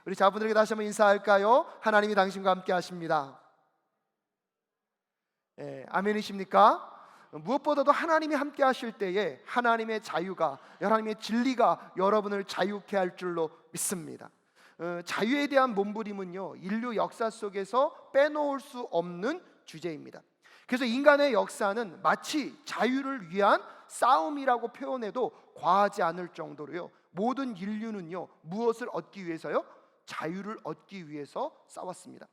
우리 자분들에게 다시 한번 인사할까요? 하나님이 당신과 함께 하십니다. 아멘이십니까? 무엇보다도 하나님이 함께 하실 때에 하나님의 자유가, 하나님의 진리가 여러분을 자유케 할 줄로 믿습니다. 자유에 대한 몸부림은요, 인류 역사 속에서 빼놓을 수 없는 주제입니다. 그래서 인간의 역사는 마치 자유를 위한 싸움이라고 표현해도 과하지 않을 정도로요, 모든 인류는요, 무엇을 얻기 위해서요? 자유를 얻기 위해서 싸웠습니다.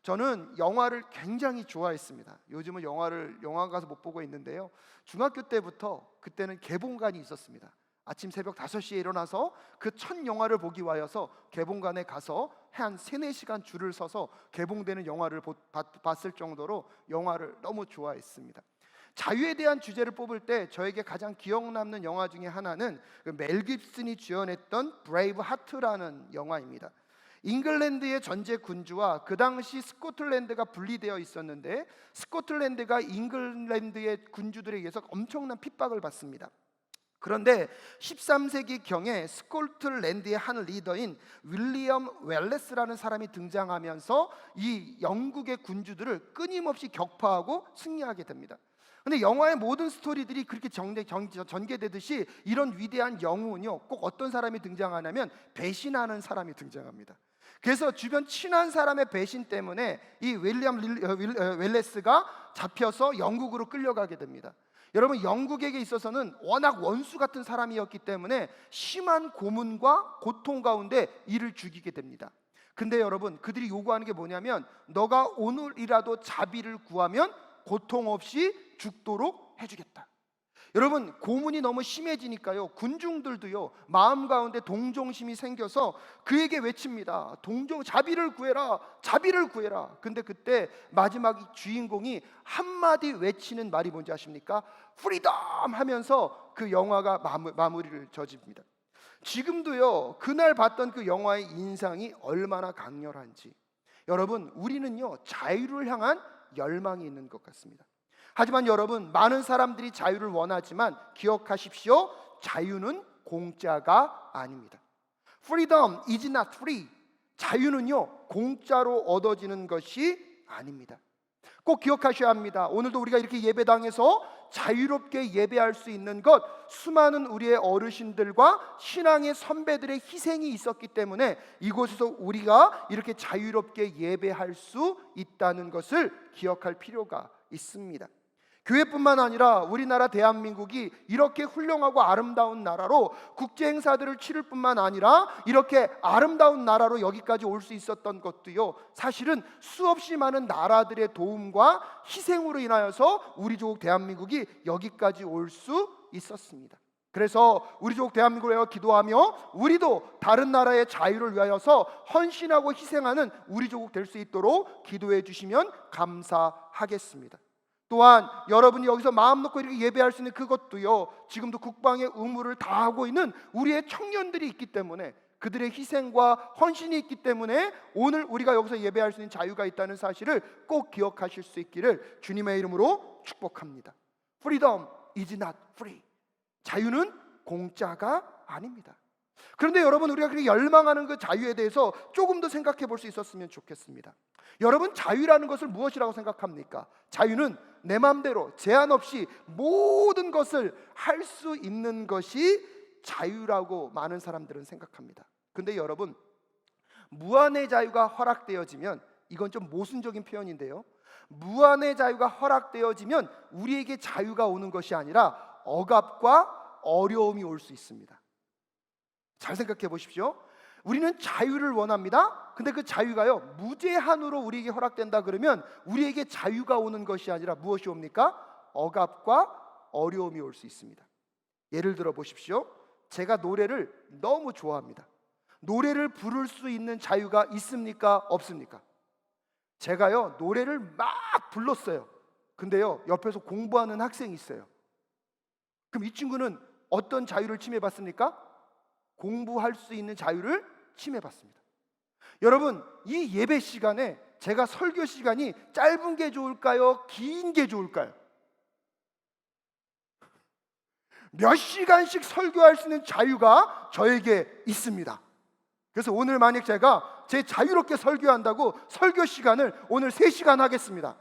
저는 영화를 굉장히 좋아했습니다. 요즘은 영화 가서 못 보고 있는데요, 중학교 때부터 그때는 개봉관이 있었습니다. 아침 새벽 5시에 일어나서 그 첫 영화를 보기 위해서 개봉관에 가서 한 3-4시간 줄을 서서 개봉되는 영화를 봤을 정도로 영화를 너무 좋아했습니다. 자유에 대한 주제를 뽑을 때 저에게 가장 기억 남는 영화 중에 하나는 멜 깁슨이 주연했던 브레이브 하트라는 영화입니다. 잉글랜드의 전제 군주와 그 당시 스코틀랜드가 분리되어 있었는데, 스코틀랜드가 잉글랜드의 군주들에 의해서 엄청난 핍박을 받습니다. 그런데 13세기경에 스코틀랜드의 한 리더인 윌리엄 웰레스라는 사람이 등장하면서 이 영국의 군주들을 끊임없이 격파하고 승리하게 됩니다. 근데 영화의 모든 스토리들이 그렇게 전개되듯이 이런 위대한 영웅은요, 꼭 어떤 사람이 등장하냐면 배신하는 사람이 등장합니다. 그래서 주변 친한 사람의 배신 때문에 이 윌리엄 웰레스가 잡혀서 영국으로 끌려가게 됩니다. 여러분, 영국에게 있어서는 워낙 원수 같은 사람이었기 때문에 심한 고문과 고통 가운데 이를 죽이게 됩니다. 근데 여러분, 그들이 요구하는 게 뭐냐면, 너가 오늘이라도 자비를 구하면 고통 없이 죽도록 해주겠다. 여러분, 고문이 너무 심해지니까요, 군중들도요, 마음 가운데 동정심이 생겨서 그에게 외칩니다. 자비를 구해라, 자비를 구해라. 근데 그때 마지막 주인공이 한마디 외치는 말이 뭔지 아십니까? 프리덤 하면서 그 영화가 마무리를 져집니다. 지금도요, 그날 봤던 그 영화의 인상이 얼마나 강렬한지. 여러분, 우리는요, 자유를 향한 열망이 있는 것 같습니다. 하지만 여러분, 많은 사람들이 자유를 원하지만 기억하십시오. 자유는 공짜가 아닙니다. Freedom is not free. 자유는요, 공짜로 얻어지는 것이 아닙니다. 꼭 기억하셔야 합니다. 오늘도 우리가 이렇게 예배당에서 자유롭게 예배할 수 있는 것, 수많은 우리의 어르신들과 신앙의 선배들의 희생이 있었기 때문에 이곳에서 우리가 이렇게 자유롭게 예배할 수 있다는 것을 기억할 필요가 있습니다. 교회뿐만 아니라 우리나라 대한민국이 이렇게 훌륭하고 아름다운 나라로 국제 행사들을 치를 뿐만 아니라 이렇게 아름다운 나라로 여기까지 올 수 있었던 것도요, 사실은 수없이 많은 나라들의 도움과 희생으로 인하여서 우리 조국 대한민국이 여기까지 올 수 있었습니다. 그래서 우리 조국 대한민국을 위하여 기도하며 우리도 다른 나라의 자유를 위하여서 헌신하고 희생하는 우리 조국 될 수 있도록 기도해 주시면 감사하겠습니다. 또한 여러분이 여기서 마음 놓고 이렇게 예배할 수 있는 그것도요, 지금도 국방의 의무를 다하고 있는 우리의 청년들이 있기 때문에, 그들의 희생과 헌신이 있기 때문에 오늘 우리가 여기서 예배할 수 있는 자유가 있다는 사실을 꼭 기억하실 수 있기를 주님의 이름으로 축복합니다. Freedom is not free. 자유는 공짜가 아닙니다. 그런데 여러분, 우리가 그렇게 열망하는 그 자유에 대해서 조금 더 생각해 볼 수 있었으면 좋겠습니다. 여러분, 자유라는 것을 무엇이라고 생각합니까? 자유는 내 마음대로 제한 없이 모든 것을 할 수 있는 것이 자유라고 많은 사람들은 생각합니다. 근데 여러분, 무한의 자유가 허락되어지면, 이건 좀 모순적인 표현인데요, 무한의 자유가 허락되어지면 우리에게 자유가 오는 것이 아니라 억압과 어려움이 올 수 있습니다. 잘 생각해 보십시오. 우리는 자유를 원합니다. 근데 그 자유가요, 무제한으로 우리에게 허락된다 그러면 우리에게 자유가 오는 것이 아니라 무엇이 옵니까? 억압과 어려움이 올 수 있습니다. 예를 들어 보십시오. 제가 노래를 너무 좋아합니다. 노래를 부를 수 있는 자유가 있습니까? 없습니까? 제가요, 노래를 막 불렀어요. 근데요, 옆에서 공부하는 학생이 있어요. 그럼 이 친구는 어떤 자유를 침해받습니까? 공부할 수 있는 자유를 침해받습니다. 여러분, 이 예배 시간에 제가 설교 시간이 짧은 게 좋을까요? 긴 게 좋을까요? 몇 시간씩 설교할 수 있는 자유가 저에게 있습니다. 그래서 오늘 만약 제가 제 자유롭게 설교한다고 설교 시간을 오늘 3시간 하겠습니다.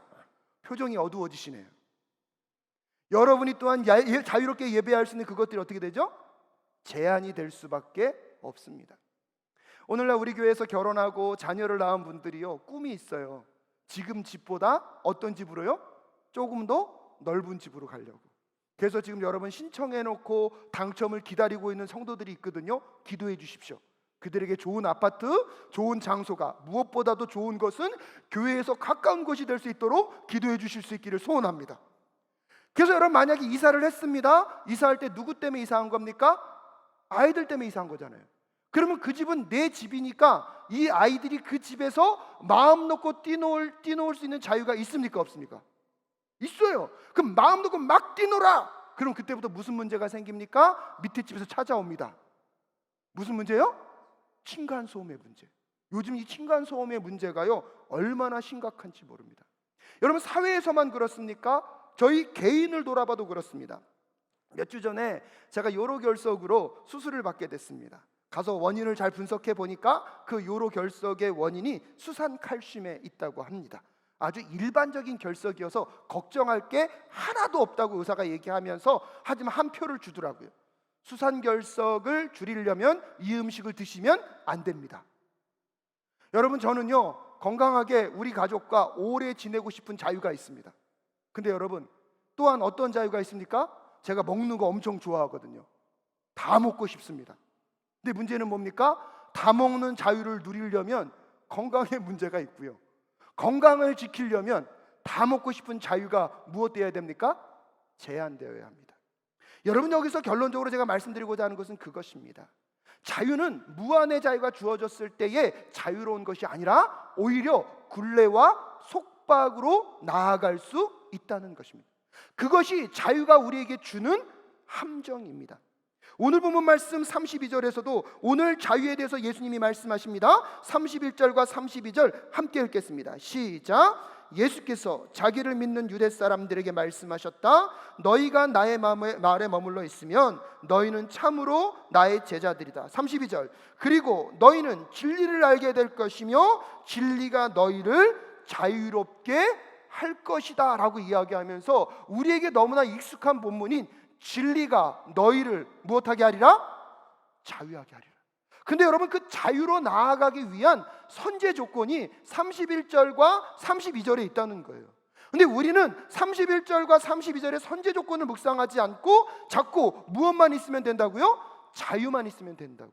표정이 어두워지시네요. 여러분이 또한 자유롭게 예배할 수 있는 그것들이 어떻게 되죠? 제한이 될 수밖에 없습니다. 오늘날 우리 교회에서 결혼하고 자녀를 낳은 분들이요, 꿈이 있어요. 지금 집보다 어떤 집으로요? 조금 더 넓은 집으로 가려고. 그래서 지금 여러분 신청해놓고 당첨을 기다리고 있는 성도들이 있거든요. 기도해 주십시오. 그들에게 좋은 아파트, 좋은 장소가, 무엇보다도 좋은 것은 교회에서 가까운 곳이 될 수 있도록 기도해 주실 수 있기를 소원합니다. 그래서 여러분 만약에 이사를 했습니다. 이사할 때 누구 때문에 이사한 겁니까? 아이들 때문에 이사한 거잖아요. 그러면 그 집은 내 집이니까 이 아이들이 그 집에서 마음 놓고 뛰놀 수 있는 자유가 있습니까? 없습니까? 있어요. 그럼 마음 놓고 막 뛰놀아. 그럼 그때부터 무슨 문제가 생깁니까? 밑에 집에서 찾아옵니다. 무슨 문제요? 층간소음의 문제. 요즘 이 층간소음의 문제가요, 얼마나 심각한지 모릅니다. 여러분 사회에서만 그렇습니까? 저희 개인을 돌아봐도 그렇습니다. 몇 주 전에 제가 요로결석으로 수술을 받게 됐습니다. 가서 원인을 잘 분석해 보니까 그 요로결석의 원인이 수산칼슘에 있다고 합니다. 아주 일반적인 결석이어서 걱정할 게 하나도 없다고 의사가 얘기하면서 하지만 한 표를 주더라고요. 수산결석을 줄이려면 이 음식을 드시면 안 됩니다. 여러분 저는요, 건강하게 우리 가족과 오래 지내고 싶은 자유가 있습니다. 근데 여러분 또한 어떤 자유가 있습니까? 제가 먹는 거 엄청 좋아하거든요. 다 먹고 싶습니다. 근데 문제는 뭡니까? 다 먹는 자유를 누리려면 건강에 문제가 있고요, 건강을 지키려면 다 먹고 싶은 자유가 무엇되어야 됩니까? 제한되어야 합니다. 여러분 여기서 결론적으로 제가 말씀드리고자 하는 것은 그것입니다. 자유는 무한의 자유가 주어졌을 때에 자유로운 것이 아니라 오히려 굴레와 속박으로 나아갈 수 있다는 것입니다. 그것이 자유가 우리에게 주는 함정입니다. 오늘 본문 말씀 32절에서도 오늘 자유에 대해서 예수님이 말씀하십니다. 31절과 32절 함께 읽겠습니다. 시작. 예수께서 자기를 믿는 유대 사람들에게 말씀하셨다. 너희가 나의 말에 머물러 있으면 너희는 참으로 나의 제자들이다. 32절. 그리고 너희는 진리를 알게 될 것이며 진리가 너희를 자유롭게 할 것이다 라고 이야기하면서 우리에게 너무나 익숙한 본문인 진리가 너희를 무엇하게 하리라? 자유하게 하리라. 근데 여러분 그 자유로 나아가기 위한 선제 조건이 31절과 32절에 있다는 거예요. 근데 우리는 31절과 32절의 선제 조건을 묵상하지 않고 자꾸 무엇만 있으면 된다고요? 자유만 있으면 된다고.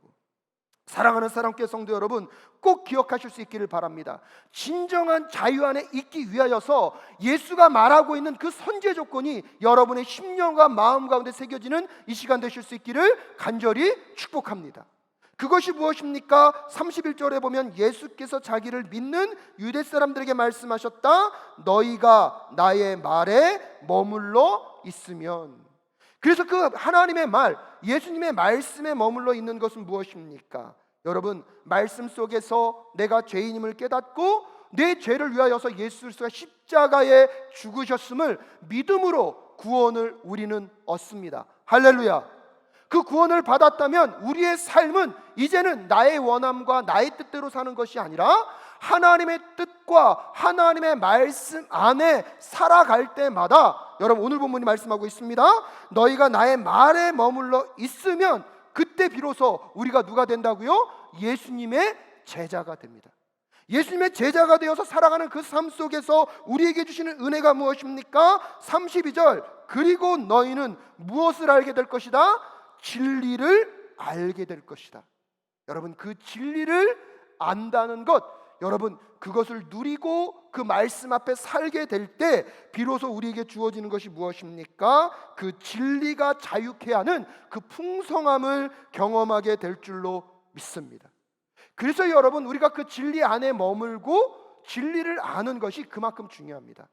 사랑하는 사랑교회 성도 여러분, 꼭 기억하실 수 있기를 바랍니다. 진정한 자유 안에 있기 위하여서 예수가 말하고 있는 그 선제 조건이 여러분의 심령과 마음 가운데 새겨지는 이 시간 되실 수 있기를 간절히 축복합니다. 그것이 무엇입니까? 31절에 보면 예수께서 자기를 믿는 유대 사람들에게 말씀하셨다. 너희가 나의 말에 머물러 있으면. 그래서 그 하나님의 말, 예수님의 말씀에 머물러 있는 것은 무엇입니까? 여러분 말씀 속에서 내가 죄인임을 깨닫고 내 죄를 위하여서 예수 그리스도가 십자가에 죽으셨음을 믿음으로 구원을 우리는 얻습니다. 할렐루야. 그 구원을 받았다면 우리의 삶은 이제는 나의 원함과 나의 뜻대로 사는 것이 아니라 하나님의 뜻과 하나님의 말씀 안에 살아갈 때마다, 여러분 오늘 본문이 말씀하고 있습니다. 너희가 나의 말에 머물러 있으면 그때 비로소 우리가 누가 된다고요? 예수님의 제자가 됩니다. 예수님의 제자가 되어서 살아가는 그 삶 속에서 우리에게 주시는 은혜가 무엇입니까? 32절. 그리고 너희는 무엇을 알게 될 것이다? 진리를 알게 될 것이다. 여러분 그 진리를 안다는 것, 여러분 그것을 누리고 그 말씀 앞에 살게 될 때 비로소 우리에게 주어지는 것이 무엇입니까? 그 진리가 자유케 하는 그 풍성함을 경험하게 될 줄로 믿습니다. 그래서 여러분 우리가 그 진리 안에 머물고 진리를 아는 것이 그만큼 중요합니다.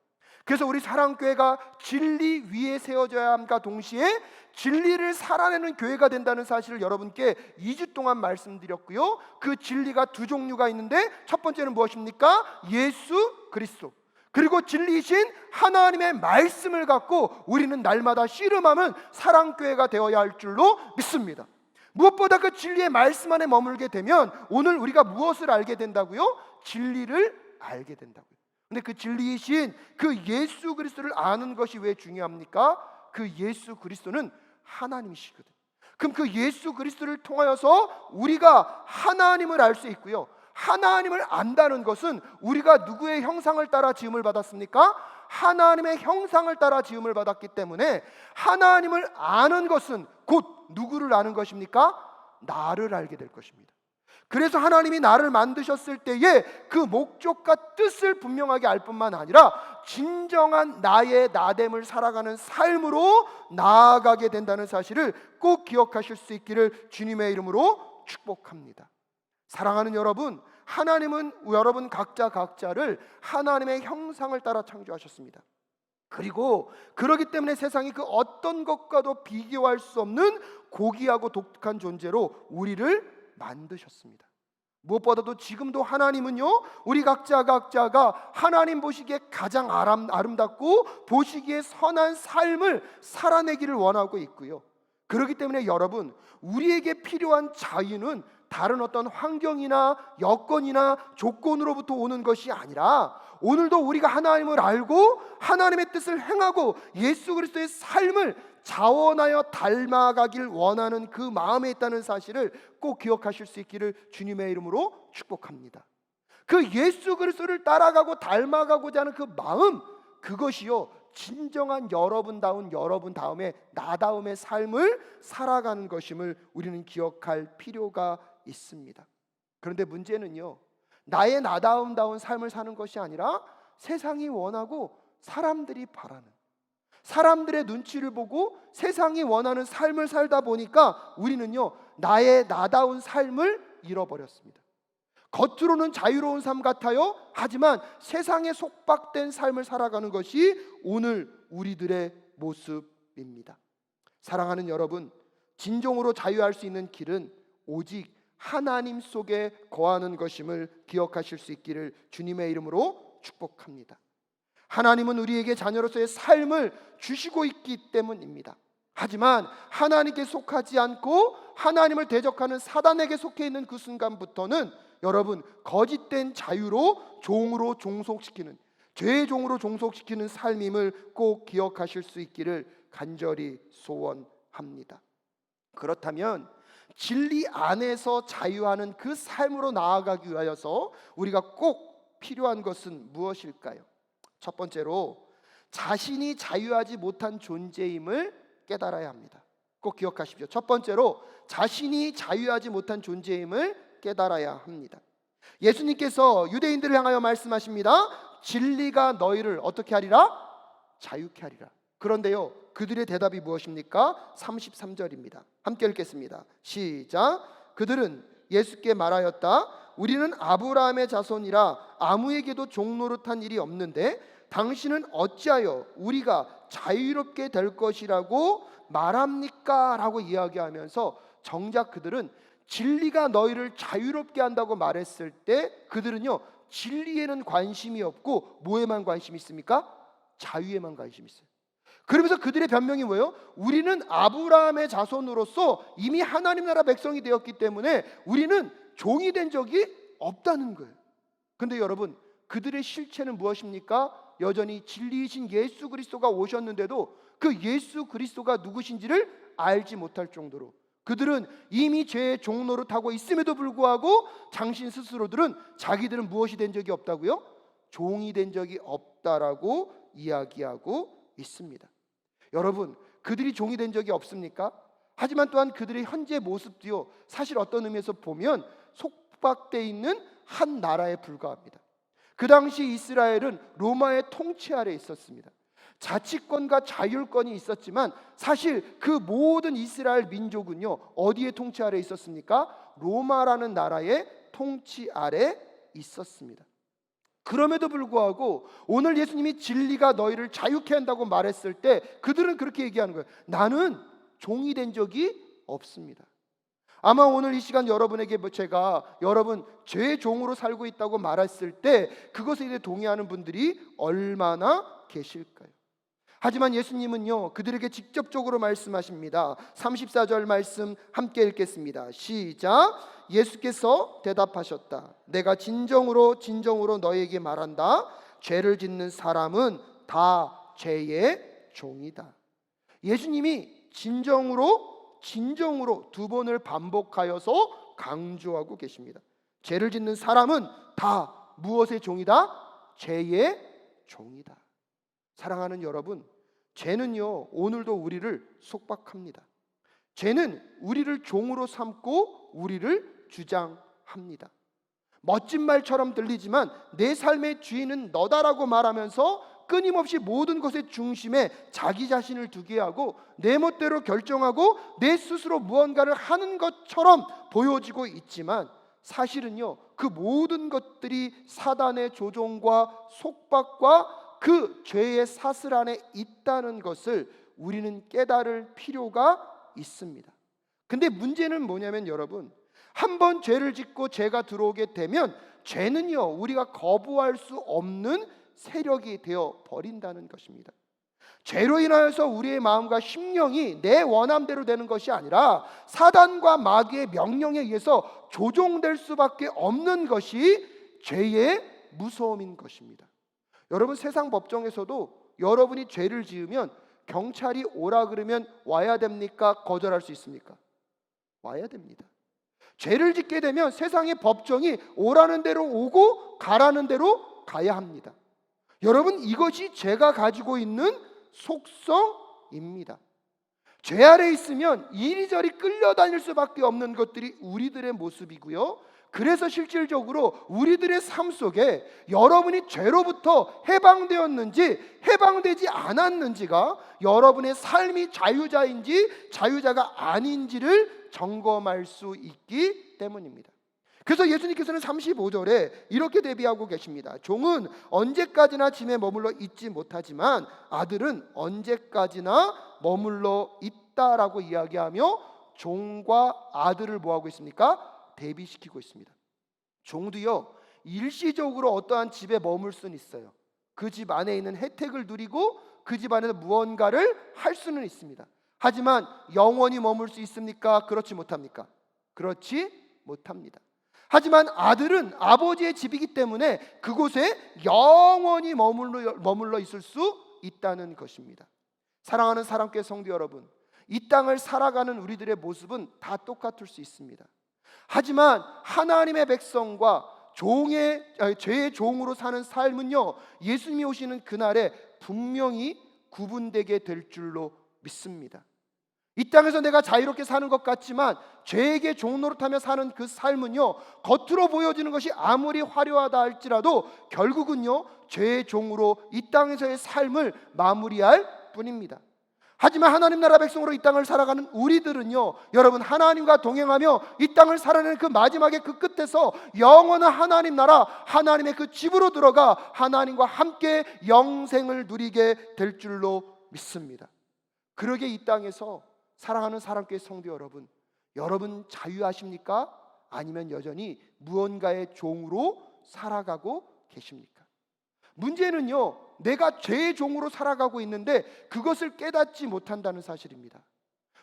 그래서 우리 사랑교회가 진리 위에 세워져야 함과 동시에 진리를 살아내는 교회가 된다는 사실을 여러분께 2주 동안 말씀드렸고요. 그 진리가 두 종류가 있는데 첫 번째는 무엇입니까? 예수 그리스도. 그리고 진리이신 하나님의 말씀을 갖고 우리는 날마다 씨름하는 사랑교회가 되어야 할 줄로 믿습니다. 무엇보다 그 진리의 말씀 안에 머물게 되면 오늘 우리가 무엇을 알게 된다고요? 진리를 알게 된다고요. 근데 그 진리이신 그 예수 그리스도를 아는 것이 왜 중요합니까? 그 예수 그리스도는 하나님이시거든요. 그럼 그 예수 그리스도를 통하여서 우리가 하나님을 알 수 있고요, 하나님을 안다는 것은 우리가 누구의 형상을 따라 지음을 받았습니까? 하나님의 형상을 따라 지음을 받았기 때문에 하나님을 아는 것은 곧 누구를 아는 것입니까? 나를 알게 될 것입니다. 그래서 하나님이 나를 만드셨을 때에 그 목적과 뜻을 분명하게 알 뿐만 아니라 진정한 나의 나됨을 살아가는 삶으로 나아가게 된다는 사실을 꼭 기억하실 수 있기를 주님의 이름으로 축복합니다. 사랑하는 여러분, 하나님은 여러분 각자를 하나님의 형상을 따라 창조하셨습니다. 그리고 그렇기 때문에 세상이 그 어떤 것과도 비교할 수 없는 고귀하고 독특한 존재로 우리를 만드셨습니다. 무엇보다도 지금도 하나님은요, 우리 각자가 하나님 보시기에 가장 아름답고 보시기에 선한 삶을 살아내기를 원하고 있고요. 그렇기 때문에 여러분, 우리에게 필요한 자유는 다른 어떤 환경이나 여건이나 조건으로부터 오는 것이 아니라 오늘도 우리가 하나님을 알고 하나님의 뜻을 행하고 예수 그리스도의 삶을 자원하여 닮아가길 원하는 그 마음에 있다는 사실을 꼭 기억하실 수 있기를 주님의 이름으로 축복합니다. 그 예수 그리스도를 따라가고 닮아가고자 하는 그 마음, 그것이요 진정한 여러분다운 여러분 다음에 나다움의 삶을 살아가는 것임을 우리는 기억할 필요가 있습니다. 그런데 문제는요, 나의 나다움다운 삶을 사는 것이 아니라 세상이 원하고 사람들이 바라는, 사람들의 눈치를 보고 세상이 원하는 삶을 살다 보니까 우리는요 나의 나다운 삶을 잃어버렸습니다. 겉으로는 자유로운 삶 같아요. 하지만 세상에 속박된 삶을 살아가는 것이 오늘 우리들의 모습입니다. 사랑하는 여러분, 진정으로 자유할 수 있는 길은 오직 하나님 속에 거하는 것임을 기억하실 수 있기를 주님의 이름으로 축복합니다. 하나님은 우리에게 자녀로서의 삶을 주시고 있기 때문입니다. 하지만 하나님께 속하지 않고 하나님을 대적하는 사단에게 속해 있는 그 순간부터는 여러분 거짓된 자유로 종으로 종속시키는, 죄의 종으로 종속시키는 삶임을 꼭 기억하실 수 있기를 간절히 소원합니다. 그렇다면 진리 안에서 자유하는 그 삶으로 나아가기 위하여서 우리가 꼭 필요한 것은 무엇일까요? 첫 번째로 자신이 자유하지 못한 존재임을 깨달아야 합니다. 꼭 기억하십시오. 첫 번째로 자신이 자유하지 못한 존재임을 깨달아야 합니다. 예수님께서 유대인들을 향하여 말씀하십니다. 진리가 너희를 어떻게 하리라? 자유케 하리라. 그런데요, 그들의 대답이 무엇입니까? 33절입니다. 함께 읽겠습니다. 시작. 그들은 예수께 말하였다. 우리는 아브라함의 자손이라 아무에게도 종노릇한 일이 없는데 당신은 어찌하여 우리가 자유롭게 될 것이라고 말합니까? 라고 이야기하면서 정작 그들은 진리가 너희를 자유롭게 한다고 말했을 때 그들은요 진리에는 관심이 없고 뭐에만 관심이 있습니까? 자유에만 관심이 있어요. 그러면서 그들의 변명이 뭐예요? 우리는 아브라함의 자손으로서 이미 하나님 나라 백성이 되었기 때문에 우리는 종이 된 적이 없다는 거예요. 그런데 여러분, 그들의 실체는 무엇입니까? 여전히 진리이신 예수 그리스도가 오셨는데도 그 예수 그리스도가 누구신지를 알지 못할 정도로 그들은 이미 죄의 종노릇하고 있음에도 불구하고 당신 스스로들은 자기들은 무엇이 된 적이 없다고요? 종이 된 적이 없다라고 이야기하고 있습니다. 여러분, 그들이 종이 된 적이 없습니까? 하지만 또한 그들의 현재 모습도요 사실 어떤 의미에서 보면 속박되어 있는 한 나라에 불과합니다. 그 당시 이스라엘은 로마의 통치 아래에 있었습니다. 자치권과 자율권이 있었지만 사실 그 모든 이스라엘 민족은요 어디에 통치 아래에 있었습니까? 로마라는 나라의 통치 아래에 있었습니다. 그럼에도 불구하고 오늘 예수님이 진리가 너희를 자유케 한다고 말했을 때 그들은 그렇게 얘기하는 거예요. 나는 종이 된 적이 없습니다. 아마 오늘 이 시간 여러분에게 제가 여러분 죄의 종으로 살고 있다고 말했을 때 그것에 대해 동의하는 분들이 얼마나 계실까요? 하지만 예수님은요, 그들에게 직접적으로 말씀하십니다. 34절 말씀 함께 읽겠습니다. 시작. 예수께서 대답하셨다. 내가 진정으로 진정으로 너에게 말한다. 죄를 짓는 사람은 다 죄의 종이다. 예수님이 진정으로 두 번을 반복하여서 강조하고 계십니다. 죄를 짓는 사람은 다 무엇의 종이다? 죄의 종이다. 사랑하는 여러분, 죄는요, 오늘도 우리를 속박합니다. 죄는 우리를 종으로 삼고 우리를 주장합니다. 멋진 말처럼 들리지만 내 삶의 주인은 너다라고 말하면서 끊임없이 모든 것의 중심에 자기 자신을 두게 하고 내 멋대로 결정하고 내 스스로 무언가를 하는 것처럼 보여지고 있지만 사실은요, 그 모든 것들이 사단의 조종과 속박과 그 죄의 사슬 안에 있다는 것을 우리는 깨달을 필요가 있습니다. 근데 문제는 뭐냐면 여러분, 한번 죄를 짓고 죄가 들어오게 되면 죄는요, 우리가 거부할 수 없는 세력이 되어 버린다는 것입니다. 죄로 인하여서 우리의 마음과 심령이 내 원함대로 되는 것이 아니라 사단과 마귀의 명령에 의해서 조종될 수밖에 없는 것이 죄의 무서움인 것입니다. 여러분, 세상 법정에서도 여러분이 죄를 지으면 경찰이 오라 그러면 와야 됩니까? 거절할 수 있습니까? 와야 됩니다. 죄를 짓게 되면 세상의 법정이 오라는 대로 오고 가라는 대로 가야 합니다. 여러분, 이것이 죄가 가지고 있는 속성입니다. 죄 아래 있으면 이리저리 끌려다닐 수밖에 없는 것들이 우리들의 모습이고요, 그래서 실질적으로 우리들의 삶 속에 여러분이 죄로부터 해방되었는지 해방되지 않았는지가 여러분의 삶이 자유자인지 자유자가 아닌지를 점검할 수 있기 때문입니다. 그래서 예수님께서는 35절에 이렇게 대비하고 계십니다. 종은 언제까지나 짐에 머물러 있지 못하지만 아들은 언제까지나 머물러 있다라고 이야기하며 종과 아들을 뭐하고 있습니까? 대비시키고 있습니다. 종도요, 일시적으로 어떠한 집에 머물 수는 있어요. 그 집 안에 있는 혜택을 누리고 그 집 안에서 무언가를 할 수는 있습니다. 하지만 영원히 머물 수 있습니까? 그렇지 못합니까? 그렇지 못합니다. 하지만 아들은 아버지의 집이기 때문에 그곳에 영원히 머물러 있을 수 있다는 것입니다. 사랑하는 사랑교회 성도 여러분, 이 땅을 살아가는 우리들의 모습은 다 똑같을 수 있습니다. 하지만 하나님의 백성과 죄의 종으로 사는 삶은요, 예수님이 오시는 그날에 분명히 구분되게 될 줄로 믿습니다. 이 땅에서 내가 자유롭게 사는 것 같지만 죄에게 종노릇하며 사는 그 삶은요, 겉으로 보여지는 것이 아무리 화려하다 할지라도 결국은요, 죄의 종으로 이 땅에서의 삶을 마무리할 뿐입니다. 하지만 하나님 나라 백성으로 이 땅을 살아가는 우리들은요, 여러분, 하나님과 동행하며 이 땅을 살아내는 그 마지막의 그 끝에서 영원한 하나님 나라, 하나님의 그 집으로 들어가 하나님과 함께 영생을 누리게 될 줄로 믿습니다. 그러게 이 땅에서 사랑하는 사랑교회 성도 여러분, 여러분 자유하십니까? 아니면 여전히 무언가의 종으로 살아가고 계십니까? 문제는요, 내가 죄의 종으로 살아가고 있는데 그것을 깨닫지 못한다는 사실입니다.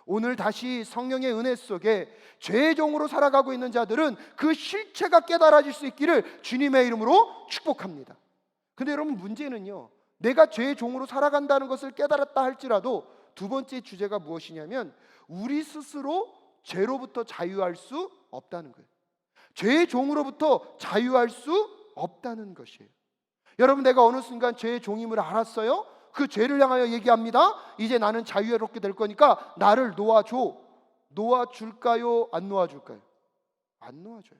오늘 다시 성령의 은혜 속에 죄의 종으로 살아가고 있는 자들은 그 실체가 깨달아질 수 있기를 주님의 이름으로 축복합니다. 근데 여러분, 문제는요, 내가 죄의 종으로 살아간다는 것을 깨달았다 할지라도 두 번째 주제가 무엇이냐면 우리 스스로 죄로부터 자유할 수 없다는 거예요. 죄의 종으로부터 자유할 수 없다는 것이에요. 여러분, 내가 어느 순간 죄의 종임을 알았어요? 그 죄를 향하여 얘기합니다. 이제 나는 자유롭게 될 거니까 나를 놓아줘. 놓아줄까요? 안 놓아줄까요? 안 놓아줘요.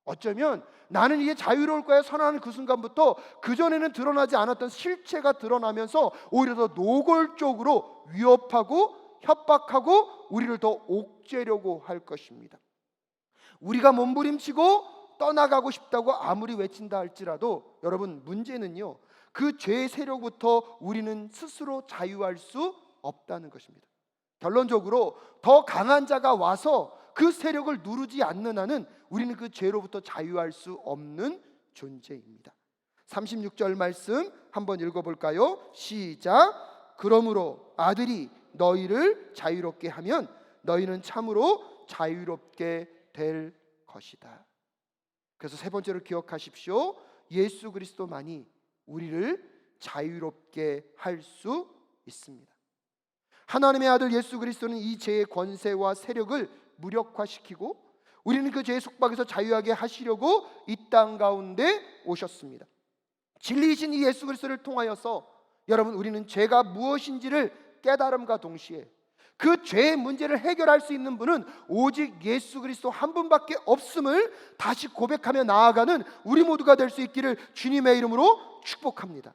어쩌면 나는 이제 자유로울 거야 선언하는 그 순간부터 그전에는 드러나지 않았던 실체가 드러나면서 오히려 더 노골적으로 위협하고 협박하고 우리를 더 옥죄려고 할 것입니다. 우리가 몸부림치고 떠나가고 싶다고 아무리 외친다 할지라도 여러분, 문제는요, 그 죄의 세력부터 우리는 스스로 자유할 수 없다는 것입니다. 결론적으로 더 강한 자가 와서 그 세력을 누르지 않는 한은 우리는 그 죄로부터 자유할 수 없는 존재입니다. 36절 말씀 한번 읽어볼까요? 시작. 그러므로 아들이 너희를 자유롭게 하면 너희는 참으로 자유롭게 될 것이다. 그래서 세 번째로 기억하십시오. 예수 그리스도만이 우리를 자유롭게 할 수 있습니다. 하나님의 아들 예수 그리스도는 이 죄의 권세와 세력을 무력화시키고 우리는 그 죄의 속박에서 자유하게 하시려고 이 땅 가운데 오셨습니다. 진리이신 이 예수 그리스도를 통하여서 여러분, 우리는 죄가 무엇인지를 깨달음과 동시에 그 죄의 문제를 해결할 수 있는 분은 오직 예수 그리스도 한 분밖에 없음을 다시 고백하며 나아가는 우리 모두가 될 수 있기를 주님의 이름으로 축복합니다.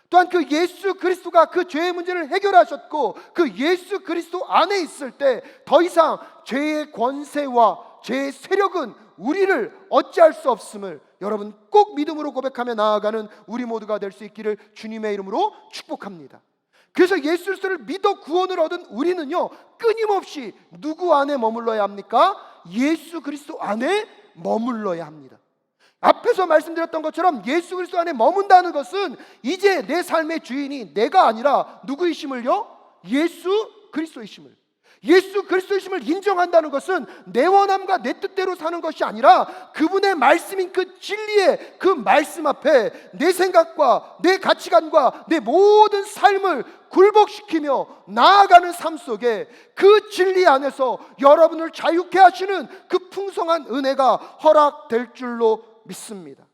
또한 그 예수 그리스도가 그 죄의 문제를 해결하셨고 그 예수 그리스도 안에 있을 때 더 이상 죄의 권세와 죄의 세력은 우리를 어찌할 수 없음을 여러분 꼭 믿음으로 고백하며 나아가는 우리 모두가 될 수 있기를 주님의 이름으로 축복합니다. 그래서 예수 그리스도를 믿어 구원을 얻은 우리는요, 끊임없이 누구 안에 머물러야 합니까? 예수 그리스도 안에 머물러야 합니다. 앞에서 말씀드렸던 것처럼 예수 그리스도 안에 머문다는 것은 이제 내 삶의 주인이 내가 아니라 누구이심을요? 예수 그리스도이심을, 예수 그리스도이심을 인정한다는 것은 내 원함과 내 뜻대로 사는 것이 아니라 그분의 말씀인 그 진리의 그 말씀 앞에 내 생각과 내 가치관과 내 모든 삶을 굴복시키며 나아가는 삶 속에 그 진리 안에서 여러분을 자유케 하시는 그 풍성한 은혜가 허락될 줄로 믿습니다.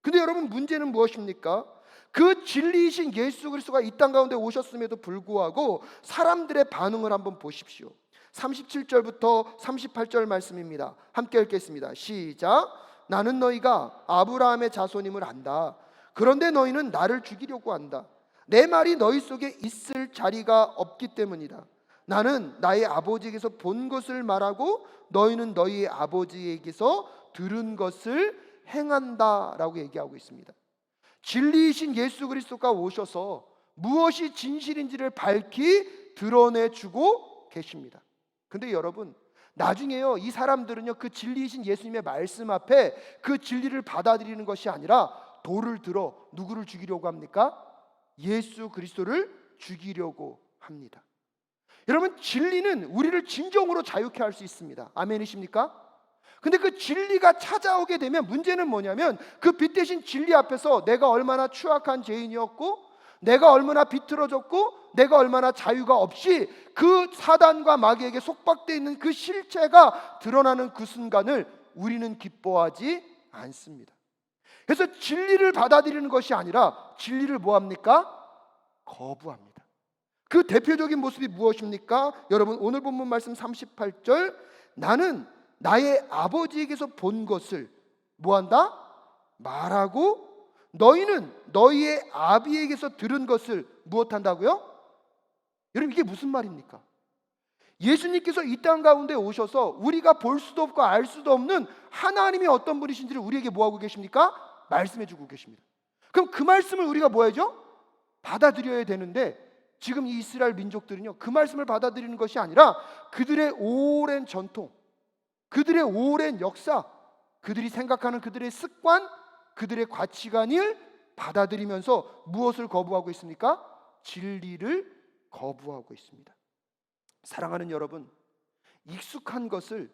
근데 여러분, 문제는 무엇입니까? 그 진리이신 예수 그리스도가 이 땅 가운데 오셨음에도 불구하고 사람들의 반응을 한번 보십시오. 37절부터 38절 말씀입니다. 함께 읽겠습니다. 시작. 나는 너희가 아브라함의 자손임을 안다. 그런데 너희는 나를 죽이려고 한다. 내 말이 너희 속에 있을 자리가 없기 때문이다. 나는 나의 아버지에게서 본 것을 말하고 너희는 너희 아버지에게서 들은 것을 행한다 라고 얘기하고 있습니다. 진리이신 예수 그리스도가 오셔서 무엇이 진실인지를 밝히 드러내주고 계십니다. 근데 여러분, 나중에요, 이 사람들은요, 그 진리이신 예수님의 말씀 앞에 그 진리를 받아들이는 것이 아니라 돌을 들어 누구를 죽이려고 합니까? 예수 그리스도를 죽이려고 합니다. 여러분, 진리는 우리를 진정으로 자유케 할 수 있습니다. 아멘이십니까? 근데 그 진리가 찾아오게 되면 문제는 뭐냐면 그 빛 대신 진리 앞에서 내가 얼마나 추악한 죄인이었고 내가 얼마나 비틀어졌고 내가 얼마나 자유가 없이 그 사단과 마귀에게 속박되어 있는 그 실체가 드러나는 그 순간을 우리는 기뻐하지 않습니다. 그래서 진리를 받아들이는 것이 아니라 진리를 뭐합니까? 거부합니다. 그 대표적인 모습이 무엇입니까? 여러분, 오늘 본문 말씀 38절, 나는 나의 아버지에게서 본 것을 뭐한다? 말하고 너희는 너희의 아비에게서 들은 것을 무엇한다고요? 여러분, 이게 무슨 말입니까? 예수님께서 이 땅 가운데 오셔서 우리가 볼 수도 없고 알 수도 없는 하나님이 어떤 분이신지를 우리에게 뭐하고 계십니까? 말씀해 주고 계십니다. 그럼 그 말씀을 우리가 뭐 해야죠? 받아들여야 되는데 지금 이 이스라엘 민족들은요, 그 말씀을 받아들이는 것이 아니라 그들의 오랜 전통, 그들의 오랜 역사, 그들이 생각하는 그들의 습관, 그들의 가치관을 받아들이면서 무엇을 거부하고 있습니까? 진리를 거부하고 있습니다. 사랑하는 여러분, 익숙한 것을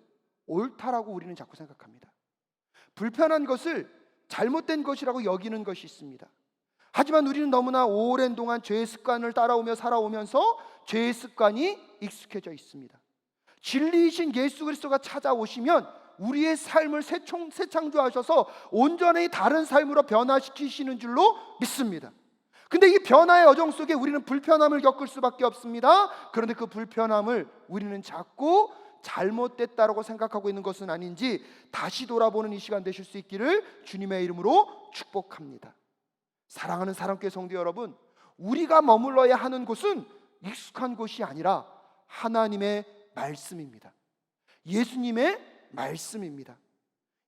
옳다라고 우리는 자꾸 생각합니다. 불편한 것을 잘못된 것이라고 여기는 것이 있습니다. 하지만 우리는 너무나 오랜 동안 죄의 습관을 따라오며 살아오면서 죄의 습관이 익숙해져 있습니다. 진리이신 예수 그리스도가 찾아오시면 우리의 삶을 새창조하셔서 온전히 다른 삶으로 변화시키시는 줄로 믿습니다. 근데 이 변화의 여정 속에 우리는 불편함을 겪을 수밖에 없습니다. 그런데 그 불편함을 우리는 자꾸 잘못됐다라고 생각하고 있는 것은 아닌지 다시 돌아보는 이 시간 되실 수 있기를 주님의 이름으로 축복합니다. 사랑하는 사랑교회 성도 여러분, 우리가 머물러야 하는 곳은 익숙한 곳이 아니라 하나님의 말씀입니다. 예수님의 말씀입니다.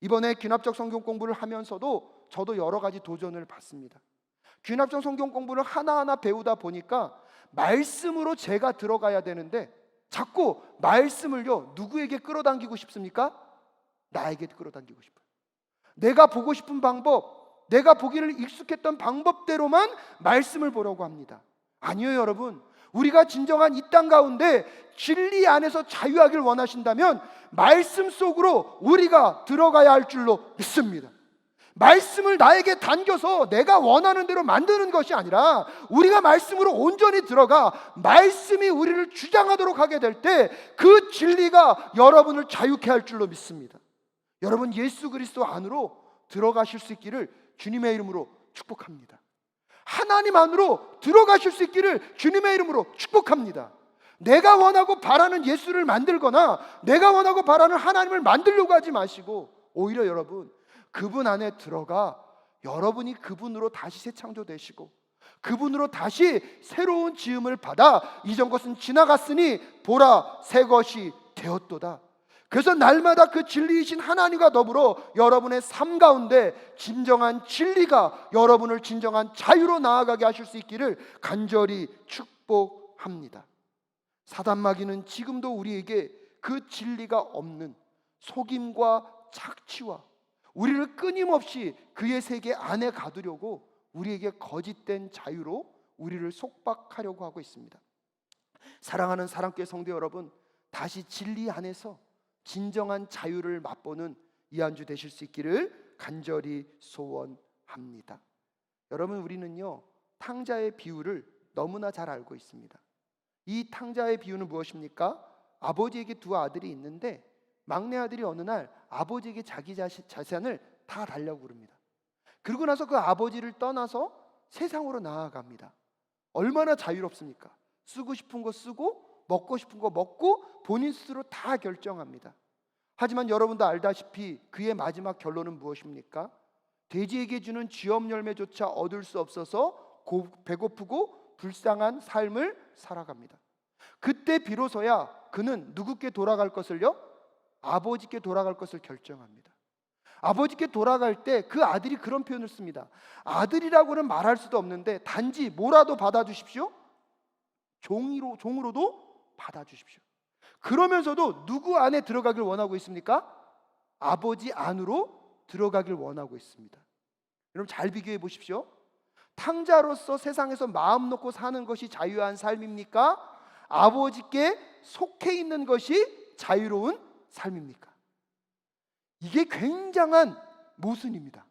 이번에 귀납적 성경 공부를 하면서도 저도 여러 가지 도전을 받습니다. 귀납적 성경 공부를 하나하나 배우다 보니까 말씀으로 제가 들어가야 되는데 자꾸 말씀을요, 누구에게 끌어당기고 싶습니까? 나에게 끌어당기고 싶어요. 내가 보고 싶은 방법, 내가 보기를 익숙했던 방법대로만 말씀을 보려고 합니다. 아니요, 여러분. 우리가 진정한 이 땅 가운데 진리 안에서 자유하길 원하신다면 말씀 속으로 우리가 들어가야 할 줄로 믿습니다. 말씀을 나에게 당겨서 내가 원하는 대로 만드는 것이 아니라 우리가 말씀으로 온전히 들어가 말씀이 우리를 주장하도록 하게 될 때 그 진리가 여러분을 자유케 할 줄로 믿습니다. 여러분, 예수 그리스도 안으로 들어가실 수 있기를 주님의 이름으로 축복합니다. 하나님 안으로 들어가실 수 있기를 주님의 이름으로 축복합니다. 내가 원하고 바라는 예수를 만들거나 내가 원하고 바라는 하나님을 만들려고 하지 마시고 오히려 여러분, 그분 안에 들어가 여러분이 그분으로 다시 새 창조되시고 그분으로 다시 새로운 지음을 받아 이전 것은 지나갔으니 보라 새 것이 되었도다. 그래서 날마다 그 진리이신 하나님과 더불어 여러분의 삶 가운데 진정한 진리가 여러분을 진정한 자유로 나아가게 하실 수 있기를 간절히 축복합니다. 사단 마귀는 지금도 우리에게 그 진리가 없는 속임과 착취와 우리를 끊임없이 그의 세계 안에 가두려고 우리에게 거짓된 자유로 우리를 속박하려고 하고 있습니다. 사랑하는 사랑교회 성도 여러분, 다시 진리 안에서 진정한 자유를 맛보는 이 한 주 되실 수 있기를 간절히 소원합니다. 여러분, 우리는요 탕자의 비유를 너무나 잘 알고 있습니다. 이 탕자의 비유는 무엇입니까? 아버지에게 두 아들이 있는데 막내 아들이 어느 날 아버지에게 자기 자산을 다 달라고 그럽니다. 그러고 나서 그 아버지를 떠나서 세상으로 나아갑니다. 얼마나 자유롭습니까? 쓰고 싶은 거 쓰고 먹고 싶은 거 먹고 본인 스스로 다 결정합니다. 하지만 여러분도 알다시피 그의 마지막 결론은 무엇입니까? 돼지에게 주는 쥐업 열매조차 얻을 수 없어서 배고프고 불쌍한 삶을 살아갑니다. 그때 비로소야 그는 누구께 돌아갈 것을요? 아버지께 돌아갈 것을 결정합니다. 아버지께 돌아갈 때 그 아들이 그런 표현을 씁니다. 아들이라고는 말할 수도 없는데 단지 뭐라도 받아주십시오. 종으로도 받아주십시오. 그러면서도 누구 안에 들어가길 원하고 있습니까? 아버지 안으로 들어가길 원하고 있습니다. 여러분, 잘 비교해 보십시오. 탕자로서 세상에서 마음 놓고 사는 것이 자유한 삶입니까? 아버지께 속해 있는 것이 자유로운 삶입니까? 이게 굉장한 모순입니다.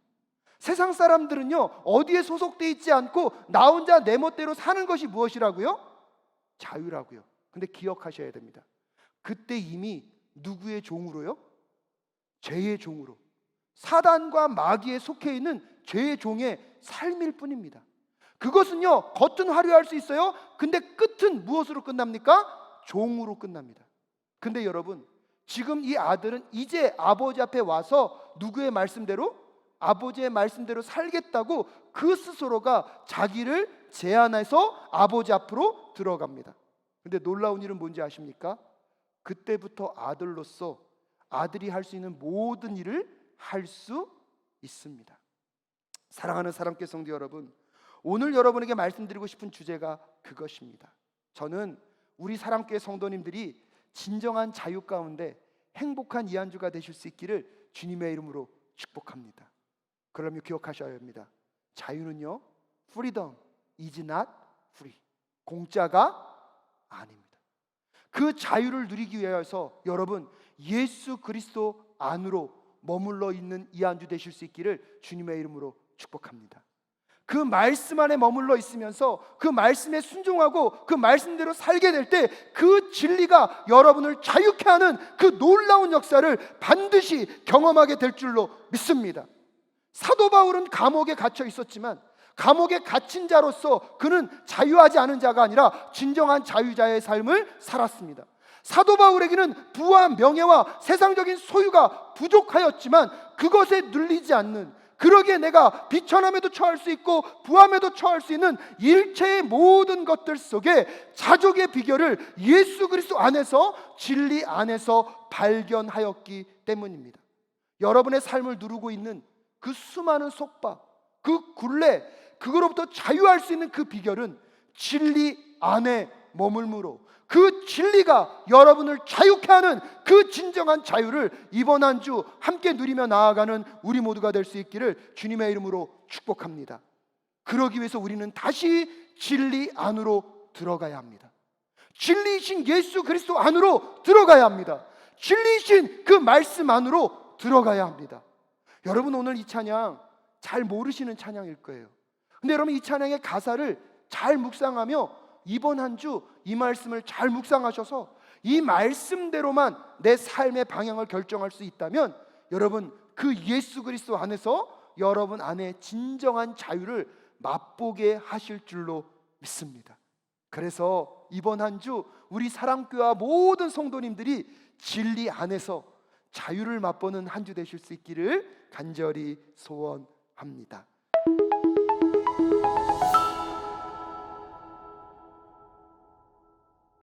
세상 사람들은요 어디에 소속돼 있지 않고 나 혼자 내 멋대로 사는 것이 무엇이라고요? 자유라고요. 근데 기억하셔야 됩니다. 그때 이미 누구의 종으로요? 죄의 종으로, 사단과 마귀에 속해 있는 죄의 종의 삶일 뿐입니다. 그것은요 겉은 화려할 수 있어요. 근데 끝은 무엇으로 끝납니까? 종으로 끝납니다. 근데 여러분, 지금 이 아들은 이제 아버지 앞에 와서 누구의 말씀대로? 아버지의 말씀대로 살겠다고 그 스스로가 자기를 제한해서 아버지 앞으로 들어갑니다. 근데 놀라운 일은 뭔지 아십니까? 그때부터 아들로서 아들이 할 수 있는 모든 일을 할 수 있습니다. 사랑하는 사랑교회 성도 여러분, 오늘 여러분에게 말씀드리고 싶은 주제가 그것입니다. 저는 우리 사랑교회 성도님들이 진정한 자유 가운데 행복한 이 한 주가 되실 수 있기를 주님의 이름으로 축복합니다. 그러면 기억하셔야 합니다. 자유는요, freedom is not free. 공짜가 아닙니다. 그 자유를 누리기 위해서 여러분, 예수 그리스도 안으로 머물러 있는 이 한 주 되실 수 있기를 주님의 이름으로 축복합니다. 그 말씀 안에 머물러 있으면서 그 말씀에 순종하고 그 말씀대로 살게 될 때 그 진리가 여러분을 자유케 하는 그 놀라운 역사를 반드시 경험하게 될 줄로 믿습니다. 사도 바울은 감옥에 갇혀 있었지만 감옥에 갇힌 자로서 그는 자유하지 않은 자가 아니라 진정한 자유자의 삶을 살았습니다. 사도 바울에게는 부와 명예와 세상적인 소유가 부족하였지만 그것에 눌리지 않는, 그러기에 내가 비천함에도 처할 수 있고 부함에도 처할 수 있는 일체의 모든 것들 속에 자족의 비결을 예수 그리스도 안에서, 진리 안에서 발견하였기 때문입니다. 여러분의 삶을 누르고 있는 그 수많은 속박, 그 굴레, 그거로부터 자유할 수 있는 그 비결은 진리 안에 머물므로 그 진리가 여러분을 자유케 하는 그 진정한 자유를 이번 한 주 함께 누리며 나아가는 우리 모두가 될 수 있기를 주님의 이름으로 축복합니다. 그러기 위해서 우리는 다시 진리 안으로 들어가야 합니다. 진리이신 예수 그리스도 안으로 들어가야 합니다. 진리이신 그 말씀 안으로 들어가야 합니다. 여러분, 오늘 이 찬양 잘 모르시는 찬양일 거예요. 근데 여러분, 이 찬양의 가사를 잘 묵상하며 이번 한 주 이 말씀을 잘 묵상하셔서 이 말씀대로만 내 삶의 방향을 결정할 수 있다면 여러분, 그 예수 그리스도 안에서 여러분 안에 진정한 자유를 맛보게 하실 줄로 믿습니다. 그래서 이번 한 주 우리 사랑교회 모든 성도님들이 진리 안에서 자유를 맛보는 한 주 되실 수 있기를 간절히 소원합니다.